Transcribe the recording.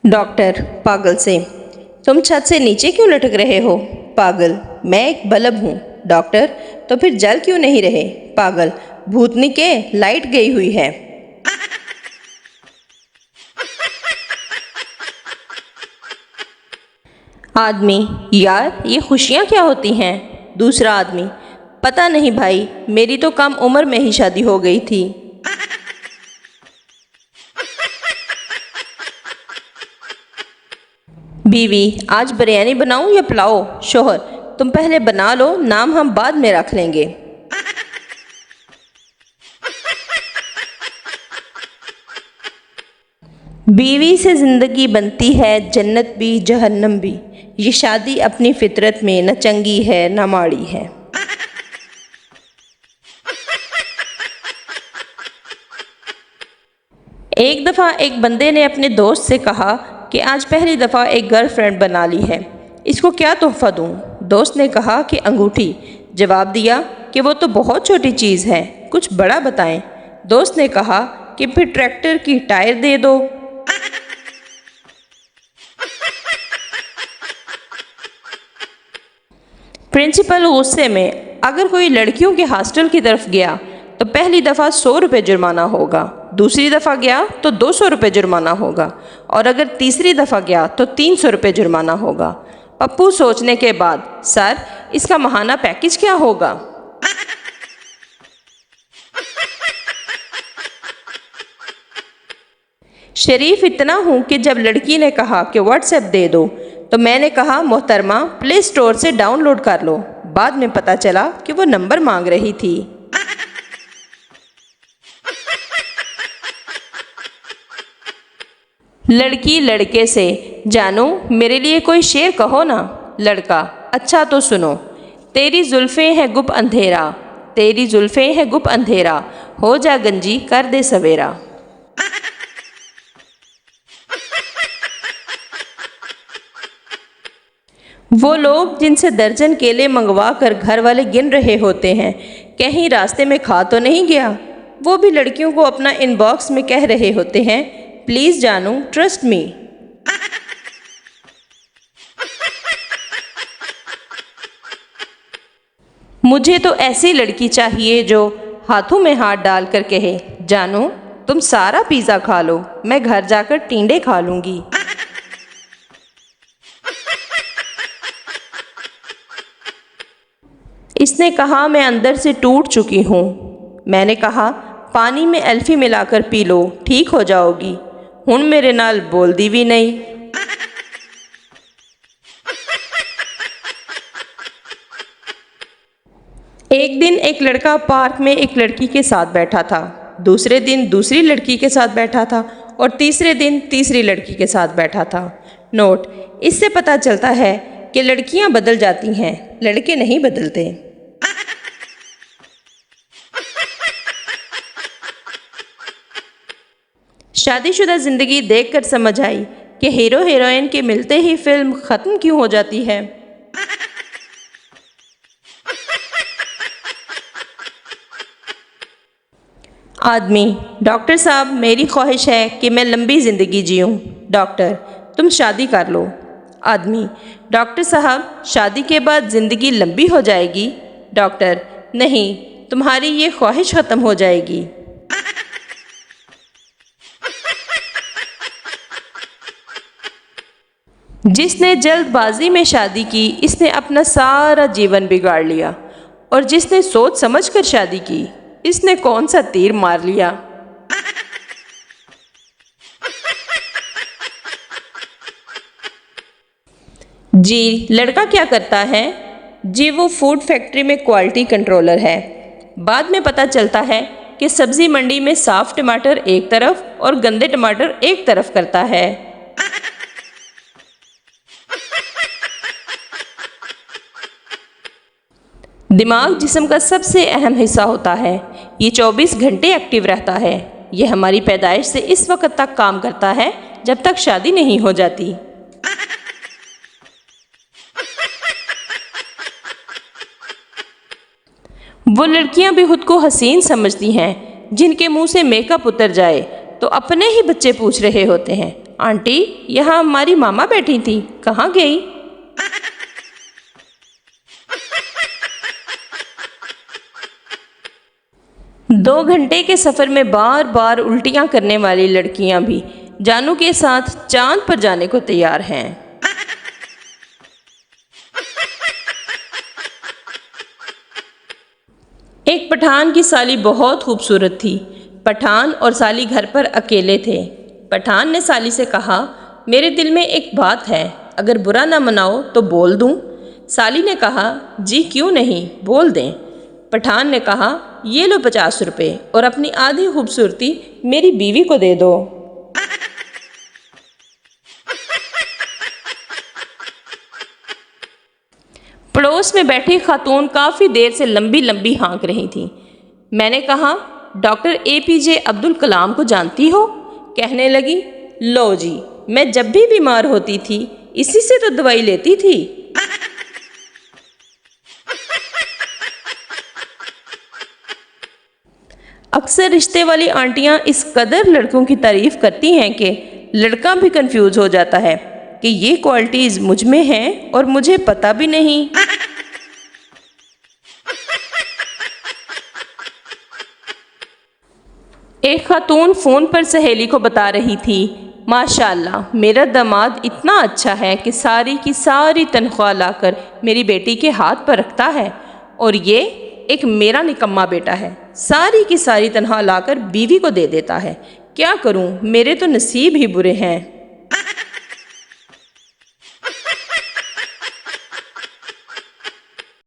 Doctor पागल से, तुम छत से नीचे क्यों लटक रहे हो? पागल, मैं एक बल्ब हूँ। डॉक्टर, तो फिर जल क्यों नहीं रहे? पागल, भूतनी के लाइट गई हुई है। आदमी, यार ये खुशियाँ क्या होती हैं? दूसरा आदमी, पता नहीं भाई, मेरी तो कम उम्र में ही शादी हो गई थी। बीवी, आज बिरयानी बनाऊं या पुलाव? शोहर, तुम पहले बना लो, नाम हम बाद में रख लेंगे। बीवी से ज़िंदगी बनती है जन्नत भी जहन्नम भी। ये शादी अपनी फितरत में न चंगी है न माड़ी है। एक दफ़ा एक बंदे ने अपने दोस्त से कहा कि आज पहली दफ़ा एक गर्लफ्रेंड बना ली है, इसको क्या तोहफ़ा दूँ? दोस्त ने कहा कि अंगूठी। जवाब दिया कि वो तो बहुत छोटी चीज़ है, कुछ बड़ा बताएं। दोस्त ने कहा कि फिर ट्रैक्टर की टायर दे दो। प्रिंसिपल गुस्से में, अगर कोई लड़कियों के हॉस्टल की तरफ गया तो पहली दफ़ा 100 रुपये जुर्माना होगा, दूसरी दफ़ा गया तो 200 रुपये जुर्माना होगा, और अगर तीसरी दफ़ा गया तो 300 रुपये जुर्माना होगा। पप्पू सोचने के बाद, सर इसका माहाना पैकेज क्या होगा? शरीफ इतना हूँ कि जब लड़की ने कहा कि व्हाट्सएप दे दो तो मैंने कहा मोहतरमा प्ले स्टोर से डाउनलोड कर लो। बाद में पता चला कि वो नंबर मांग रही थी। लड़की लड़के से, जानू मेरे लिए कोई शेर कहो ना। लड़का, अच्छा तो सुनो। तेरी जुल्फ़ें हैं गुप अंधेरा, तेरी जुल्फ़ें हैं गुप अंधेरा, हो जा गंजी कर दे सवेरा। वो लोग जिनसे दर्जन केले मंगवा कर घर वाले गिन रहे होते हैं, कहीं रास्ते में खा तो नहीं गया, वो भी लड़कियों को अपना इनबॉक्स में कह रहे होते हैं, प्लीज़ जानू ट्रस्ट मी। मुझे तो ऐसी लड़की चाहिए जो हाथों में हाथ डाल कर कहे, जानू तुम सारा पिज़्ज़ा खा लो, मैं घर जाकर टींडे खा लूँगी। इसने कहा मैं अंदर से टूट चुकी हूँ। मैंने कहा पानी में एल्फी मिलाकर पी लो, ठीक हो जाओगी। हुण मेरे नाल बोलदी भी नहीं। एक दिन एक लड़का पार्क में एक लड़की के साथ बैठा था, दूसरे दिन दूसरी लड़की के साथ बैठा था, और तीसरे दिन तीसरी लड़की के साथ बैठा था। नोट, इससे पता चलता है कि लड़कियां बदल जाती हैं, लड़के नहीं बदलते। शादीशुदा ज़िंदगी देखकर समझ आई कि हीरो हीरोइन के मिलते ही फिल्म ख़त्म क्यों हो जाती है। आदमी, डॉक्टर साहब मेरी ख्वाहिश है कि मैं लंबी ज़िंदगी जीऊँ। डॉक्टर, तुम शादी कर लो। आदमी, डॉक्टर साहब शादी के बाद ज़िंदगी लंबी हो जाएगी। डॉक्टर, नहीं, तुम्हारी ये ख्वाहिश ख़त्म हो जाएगी। जिसने जल्दबाजी में शादी की, इसने अपना सारा जीवन बिगाड़ लिया, और जिसने सोच समझकर शादी की, इसने कौन सा तीर मार लिया। जी, लड़का क्या करता है? जी, वो फूड फैक्ट्री में क्वालिटी कंट्रोलर है। बाद में पता चलता है कि सब्जी मंडी में साफ टमाटर एक तरफ और गंदे टमाटर एक तरफ करता है। दिमाग जिस्म का सबसे अहम हिस्सा होता है। ये 24 घंटे एक्टिव रहता है। ये हमारी पैदाइश से इस वक्त तक काम करता है जब तक शादी नहीं हो जाती। वो लड़कियां भी खुद को हसीन समझती हैं जिनके मुंह से मेकअप उतर जाए तो अपने ही बच्चे पूछ रहे होते हैं, आंटी, यहाँ हमारी मामा बैठी थी, कहाँ गई? दो घंटे के सफ़र में बार बार उल्टियाँ करने वाली लड़कियाँ भी जानू के साथ चांद पर जाने को तैयार हैं। एक पठान की साली बहुत खूबसूरत थी। पठान और साली घर पर अकेले थे। पठान ने साली से कहा, मेरे दिल में एक बात है, अगर बुरा ना मनाओ तो बोल दूं? साली ने कहा, जी क्यों नहीं, बोल दें। पठान ने कहा, ये लो 50 रुपये और अपनी आधी खूबसूरती मेरी बीवी को दे दो। पड़ोस में बैठी खातून काफ़ी देर से लंबी लंबी हाँक रही थी। मैंने कहा, डॉक्टर APJ अब्दुल कलाम को जानती हो? कहने लगी, लो जी, मैं जब भी बीमार होती थी इसी से तो दवाई लेती थी। अक्सर रिश्ते वाली आंटियां इस कदर लड़कों की तारीफ करती हैं कि लड़का भी कंफ्यूज हो जाता है कि ये क्वालिटीज़ मुझ में हैं और मुझे पता भी नहीं। एक खातून फ़ोन पर सहेली को बता रही थी, माशाल्लाह मेरा दामाद इतना अच्छा है कि सारी की सारी तनख्वाह लाकर मेरी बेटी के हाथ पर रखता है, और ये एक मेरा निकम्मा बेटा है, सारी की सारी तनख्वाह लाकर बीवी को दे देता है। क्या करूं, मेरे तो नसीब ही बुरे हैं।